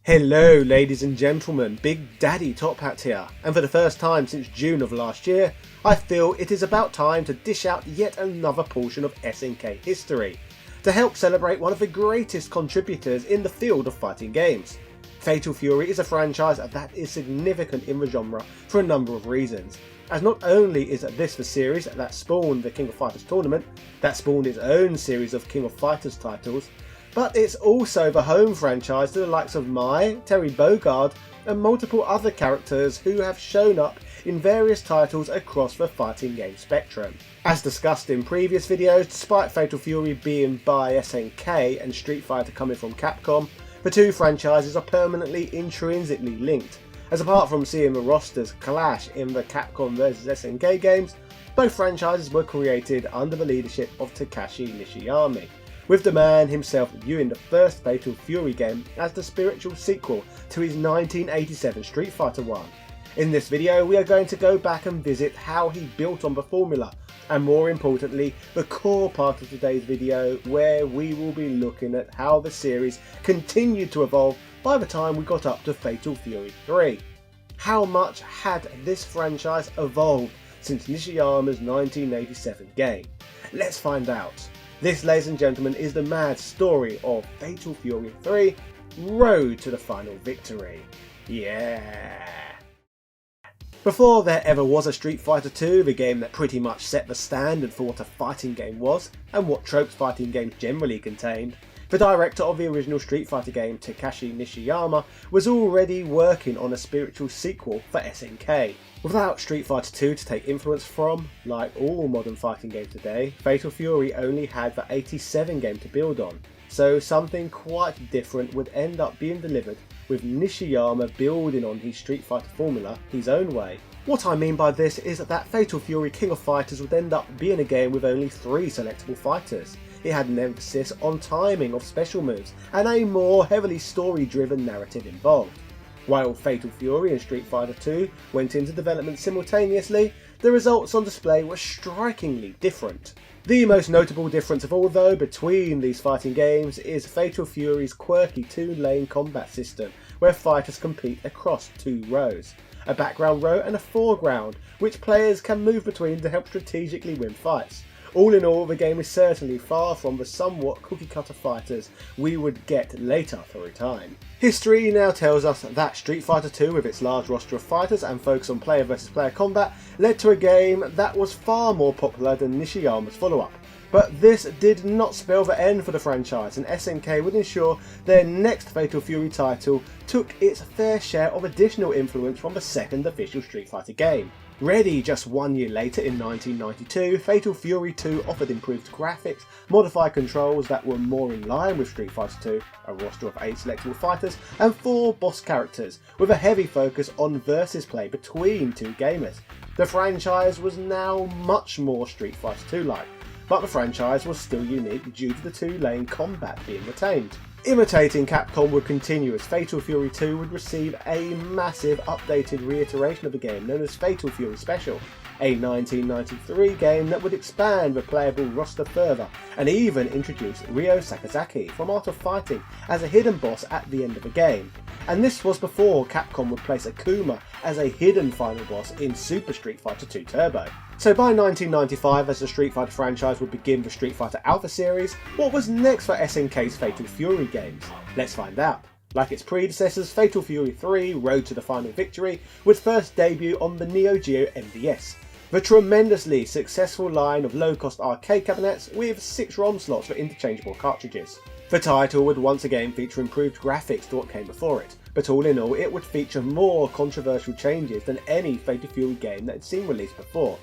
Hello ladies and gentlemen, Big Daddy Top Hat here, and for the first time since June of last year, I feel it is about time to dish out yet another portion of SNK history, to help celebrate one of the greatest contributors in the field of fighting games. Fatal Fury is a franchise that is significant in the genre for a number of reasons, as not only is this the series that spawned the King of Fighters tournament, that spawned its own series of King of Fighters titles, but it's also the home franchise to the likes of Terry Bogard and multiple other characters who have shown up in various titles across the fighting game spectrum. As discussed in previous videos, despite Fatal Fury being by SNK and Street Fighter coming from Capcom, the two franchises are permanently intrinsically linked, as apart from seeing the rosters clash in the Capcom vs SNK games, both franchises were created under the leadership of Takashi Nishiyama, with the man himself viewing the first Fatal Fury game as the spiritual sequel to his 1987 Street Fighter 1. In this video we are going to go back and visit how he built on the formula, and more importantly the core part of today's video where we will be looking at how the series continued to evolve by the time we got up to Fatal Fury 3. How much had this franchise evolved since Nishiyama's 1987 game? Let's find out. This, ladies and gentlemen, is the mad story of Fatal Fury 3, Road to the Final Victory. Yeah! Before there ever was a Street Fighter 2, the game that pretty much set the standard for what a fighting game was, and what tropes fighting games generally contained, the director of the original Street Fighter game, Takashi Nishiyama, was already working on a spiritual sequel for SNK. Without Street Fighter 2 to take influence from, like all modern fighting games today, Fatal Fury only had the 87 game to build on, so something quite different would end up being delivered, with Nishiyama building on his Street Fighter formula his own way. What I mean by this is that Fatal Fury King of Fighters would end up being a game with only 3 selectable fighters. It had an emphasis on timing of special moves and a more heavily story-driven narrative involved. While Fatal Fury and Street Fighter 2 went into development simultaneously, the results on display were strikingly different. The most notable difference of all though between these fighting games is Fatal Fury's quirky 2-lane combat system where fighters compete across 2 rows, a background row and a foreground, which players can move between to help strategically win fights. All in all, the game is certainly far from the somewhat cookie-cutter fighters we would get later through time. History now tells us that Street Fighter 2, with its large roster of fighters and focus on player versus player combat, led to a game that was far more popular than Nishiyama's follow-up. But this did not spell the end for the franchise, and SNK would ensure their next Fatal Fury title took its fair share of additional influence from the second official Street Fighter game. Ready just 1 year later in 1992, Fatal Fury 2 offered improved graphics, modified controls that were more in line with Street Fighter 2, a roster of 8 selectable fighters and 4 boss characters, with a heavy focus on versus play between 2 gamers. The franchise was now much more Street Fighter 2-like, but the franchise was still unique due to the 2-lane combat being retained. Imitating Capcom would continue as Fatal Fury 2 would receive a massive updated reiteration of the game known as Fatal Fury Special, a 1993 game that would expand the playable roster further and even introduce Ryo Sakazaki from Art of Fighting as a hidden boss at the end of the game. And this was before Capcom would place Akuma as a hidden final boss in Super Street Fighter 2 Turbo. So by 1995, as the Street Fighter franchise would begin the Street Fighter Alpha series, what was next for SNK's Fatal Fury games? Let's find out. Like its predecessors, Fatal Fury 3, Road to the Final Victory, would first debut on the Neo Geo MVS, the tremendously successful line of low-cost arcade cabinets with 6 ROM slots for interchangeable cartridges. The title would once again feature improved graphics to what came before it, but all in all it would feature more controversial changes than any Fatal Fury game that had seen released before.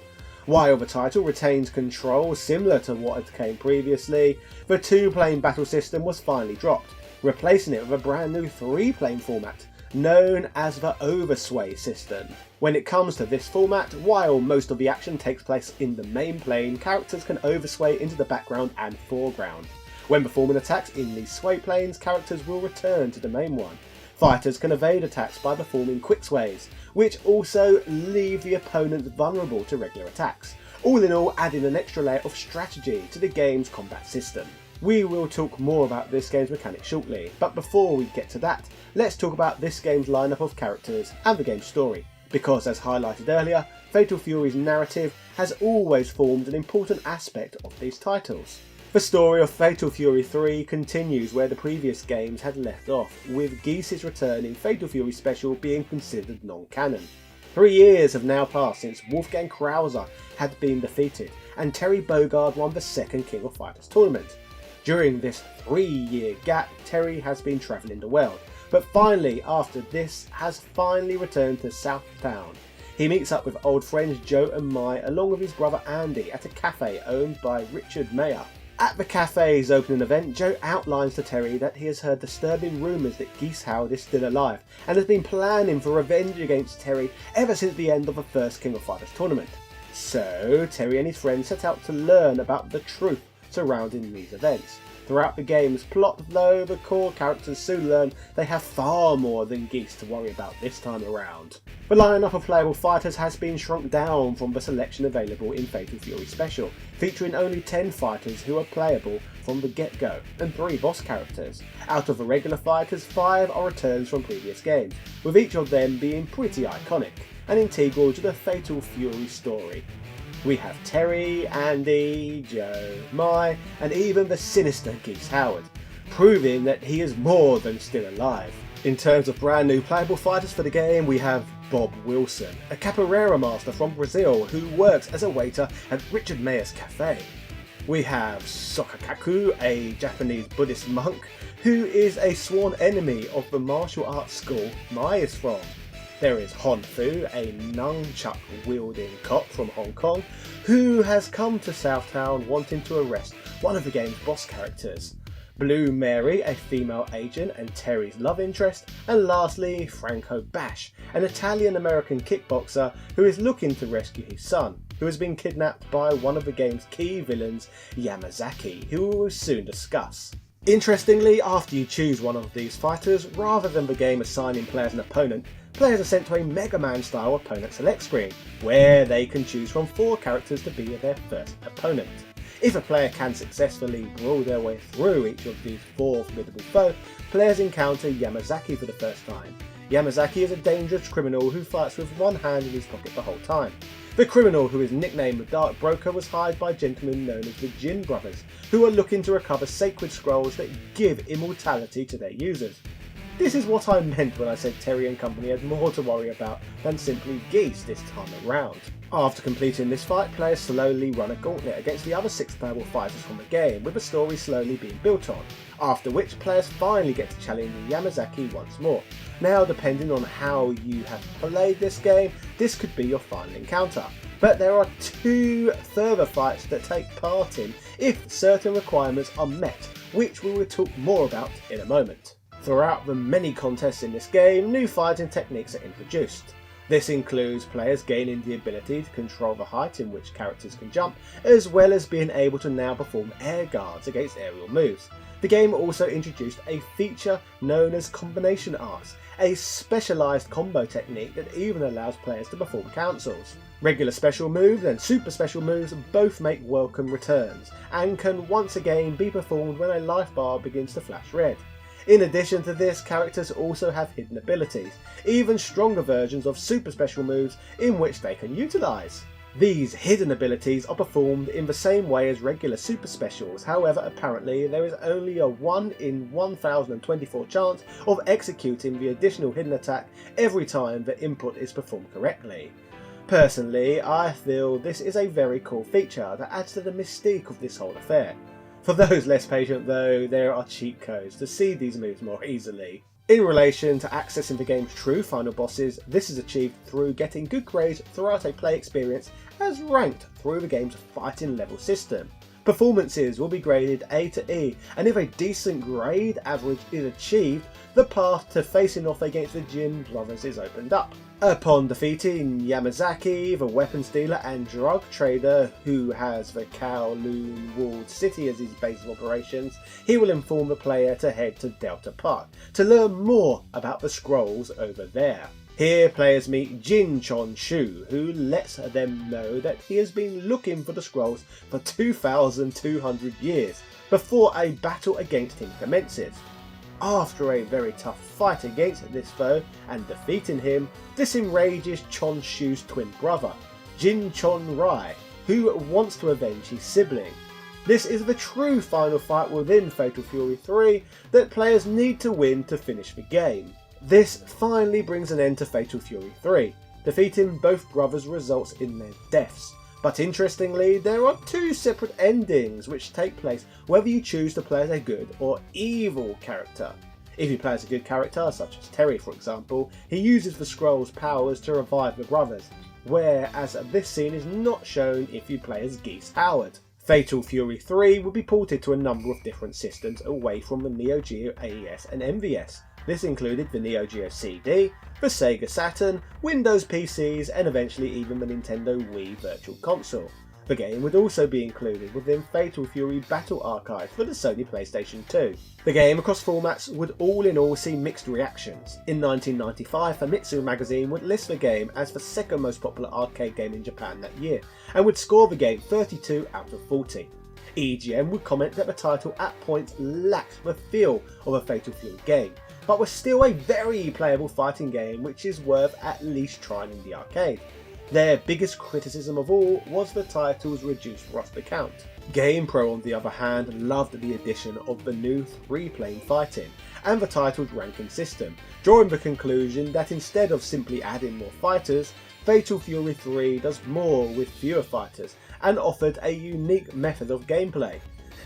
While the title retains controls similar to what had came previously, the 2-plane battle system was finally dropped, replacing it with a brand new 3-plane format, known as the Oversway system. When it comes to this format, while most of the action takes place in the main plane, characters can oversway into the background and foreground. When performing attacks in these sway planes, characters will return to the main one. Fighters can evade attacks by performing quick sways, which also leave the opponent vulnerable to regular attacks, all in all adding an extra layer of strategy to the game's combat system. We will talk more about this game's mechanics shortly, but before we get to that, let's talk about this game's lineup of characters and the game's story, because as highlighted earlier, Fatal Fury's narrative has always formed an important aspect of these titles. The story of Fatal Fury 3 continues where the previous games had left off, with Geese's return in Fatal Fury Special being considered non-canon. 3 years have now passed since Wolfgang Krauser had been defeated and Terry Bogard won the second King of Fighters tournament. During this 3-year gap, Terry has been travelling the world, but finally after this has finally returned to Southtown. He meets up with old friends Joe and Mai along with his brother Andy at a cafe owned by Richard Mayer. At the cafe's opening event, Joe outlines to Terry that he has heard disturbing rumours that Geese Howard is still alive and has been planning for revenge against Terry ever since the end of the first King of Fighters tournament. So Terry and his friends set out to learn about the truth surrounding these events. Throughout the game's plot though, the core characters soon learn they have far more than Geese to worry about this time around. The lineup of playable fighters has been shrunk down from the selection available in Fatal Fury Special, featuring only 10 fighters who are playable from the get-go, and 3 boss characters. Out of the regular fighters, 5 are returns from previous games, with each of them being pretty iconic and integral to the Fatal Fury story. We have Terry, Andy, Joe, Mai, and even the sinister Geese Howard, proving that he is more than still alive. In terms of brand new playable fighters for the game, we have Bob Wilson, a capoeira master from Brazil who works as a waiter at Richard Mayer's cafe. We have Sokakaku, a Japanese Buddhist monk who is a sworn enemy of the martial arts school Mai is from. There is Honfu, a nunchuck-wielding cop from Hong Kong, who has come to Southtown wanting to arrest one of the game's boss characters. Blue Mary, a female agent and Terry's love interest, and lastly Franco Bash, an Italian-American kickboxer who is looking to rescue his son, who has been kidnapped by one of the game's key villains, Yamazaki, who we will soon discuss. Interestingly, after you choose one of these fighters, rather than the game assigning players an opponent, players are sent to a Mega Man style opponent select screen, where they can choose from 4 characters to be their first opponent. If a player can successfully brawl their way through each of these 4 formidable foes, players encounter Yamazaki for the first time. Yamazaki is a dangerous criminal who fights with one hand in his pocket the whole time. The criminal, who is nicknamed the Dark Broker, was hired by gentlemen known as the Jin Brothers, who are looking to recover sacred scrolls that give immortality to their users. This is what I meant when I said Terry and company had more to worry about than simply Geese this time around. After completing this fight, players slowly run a gauntlet against the other 6 playable fighters from the game, with the story slowly being built on, after which players finally get to challenge Yamazaki once more. Now, depending on how you have played this game, this could be your final encounter, but there are 2 further fights that take part in if certain requirements are met, which we will talk more about in a moment. Throughout the many contests in this game, new fighting techniques are introduced. This includes players gaining the ability to control the height in which characters can jump, as well as being able to now perform air guards against aerial moves. The game also introduced a feature known as combination arcs, a specialised combo technique that even allows players to perform cancels. Regular special moves and super special moves both make welcome returns, and can once again be performed when a life bar begins to flash red. In addition to this, characters also have hidden abilities, even stronger versions of super special moves in which they can utilise. These hidden abilities are performed in the same way as regular super specials, however apparently there is only a 1 in 1024 chance of executing the additional hidden attack every time the input is performed correctly. Personally, I feel this is a very cool feature that adds to the mystique of this whole affair. For those less patient though, there are cheat codes to see these moves more easily. In relation to accessing the game's true final bosses, this is achieved through getting good grades throughout a play experience as ranked through the game's fighting level system. Performances will be graded A to E, and if a decent grade average is achieved, the path to facing off against the Jin Brothers is opened up. Upon defeating Yamazaki, the weapons dealer and drug trader who has the Kowloon walled city as his base of operations, he will inform the player to head to Delta Park to learn more about the scrolls over there. Here players meet Jin Chon-shu, who lets them know that he has been looking for the scrolls for 2,200 years before a battle against him commences. After a very tough fight against this foe and defeating him, this enrages Chon Shu's twin brother, Jin Chon Rai, who wants to avenge his sibling. This is the true final fight within Fatal Fury 3 that players need to win to finish the game. This finally brings an end to Fatal Fury 3. Defeating both brothers results in their deaths. But interestingly, there are two separate endings which take place whether you choose to play as a good or evil character. If you play as a good character, such as Terry for example, he uses the scroll's powers to revive the brothers, whereas this scene is not shown if you play as Geese Howard. Fatal Fury 3 will be ported to a number of different systems away from the Neo Geo AES and MVS. This included the Neo Geo CD, the Sega Saturn, Windows PCs and eventually even the Nintendo Wii Virtual Console. The game would also be included within Fatal Fury Battle Archive for the Sony PlayStation 2. The game across formats would all in all see mixed reactions. In 1995, Famitsu magazine would list the game as the second most popular arcade game in Japan that year, and would score the game 32 out of 40. EGM would comment that the title at points lacked the feel of a Fatal Fury game, but was still a very playable fighting game which is worth at least trying in the arcade. Their biggest criticism of all was the title's reduced roster count. GamePro on the other hand loved the addition of the new 3-plane fighting and the title's ranking system, drawing the conclusion that instead of simply adding more fighters, Fatal Fury 3 does more with fewer fighters and offered a unique method of gameplay.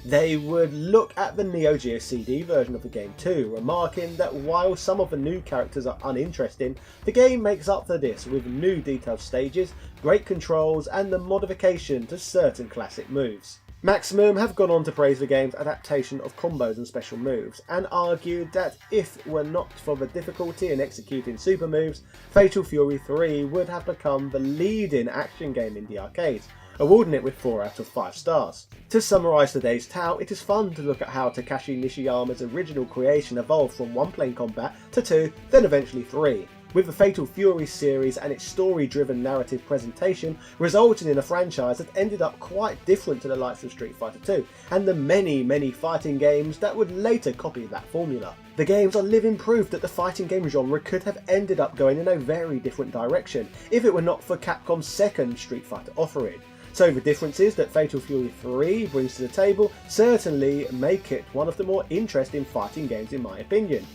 They would look at the Neo Geo CD version of the game too, remarking that while some of the new characters are uninteresting, the game makes up for this with new detailed stages, great controls and the modification to certain classic moves. Maximum have gone on to praise the game's adaptation of combos and special moves, and argued that if it were not for the difficulty in executing super moves, Fatal Fury 3 would have become the leading action game in the arcades, awarding it with 4 out of 5 stars. To summarise today's tale, it is fun to look at how Takashi Nishiyama's original creation evolved from 1-plane combat to 2, then eventually 3, with the Fatal Fury series and its story-driven narrative presentation resulting in a franchise that ended up quite different to the likes of Street Fighter 2 and the many fighting games that would later copy that formula. The games are living proof that the fighting game genre could have ended up going in a very different direction if it were not for Capcom's second Street Fighter offering. So the differences that Fatal Fury 3 brings to the table certainly make it one of the more interesting fighting games in my opinion.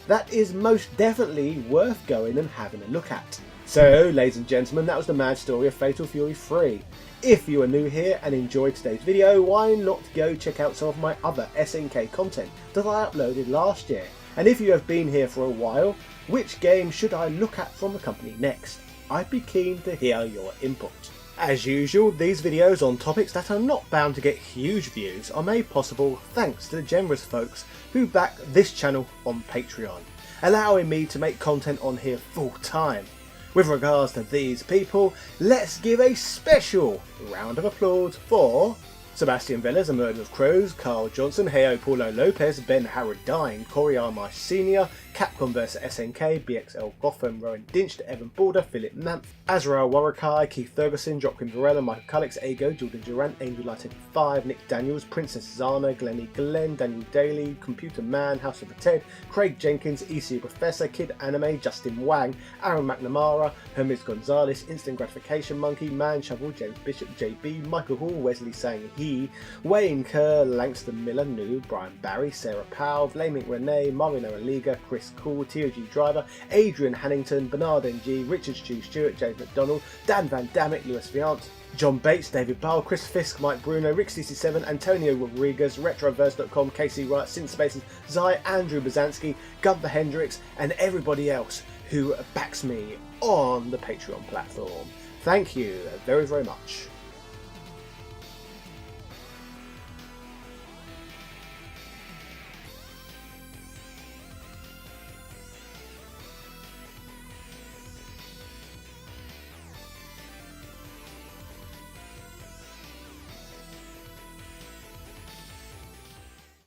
That is most definitely worth going and having a look at. So ladies and gentlemen, that was the mad story of Fatal Fury 3. If you are new here and enjoyed today's video, why not go check out some of my other SNK content that I uploaded last year. And if you have been here for a while, which game should I look at from the company next? I'd be keen to hear your input. As usual, these videos on topics that are not bound to get huge views are made possible thanks to the generous folks who back this channel on Patreon, allowing me to make content on here full time. With regards to these people, let's give a special round of applause for Sebastian Velez, A Murder of Crows, Carl Johnson, Heo Paulo Lopez, Ben Harrodine, Corey Armai Sr., Capcom vs SNK, BXL Gotham, Rowan Dinch, Evan Border, Philip Mampf, Azrael Warakai, Keith Ferguson, Joaquin Varela, Michael Cullix, Ego, Jordan Durant, Angel Light 85, Nick Daniels, Princess Zana, Glennie Glenn, Daniel Daly, Computer Man, House of the Ted, Craig Jenkins, EC Professor, Kid Anime, Justin Wang, Aaron McNamara, Hermes Gonzalez, Instant Gratification Monkey, Man Shovel, James Bishop, JB, Michael Hall, Wesley Sang He, Wayne Kerr, Langston Miller, Noob, Brian Barry, Sarah Powell, Vlaming Renee, Marino Aliga, Chris Cool, TOG Driver, Adrian Hannington, Bernard NG, Richard Stu Stewart, James McDonald, Dan Van Damme, Lewis Viant, John Bates, David Ball, Chris Fisk, Mike Bruno, Rick CC7, Antonio Rodriguez, Retroverse.com, Casey Wright, Sin Spaces, Zai, Andrew Bazanski, Gunther Hendricks, and everybody else who backs me on the Patreon platform. Thank you very much.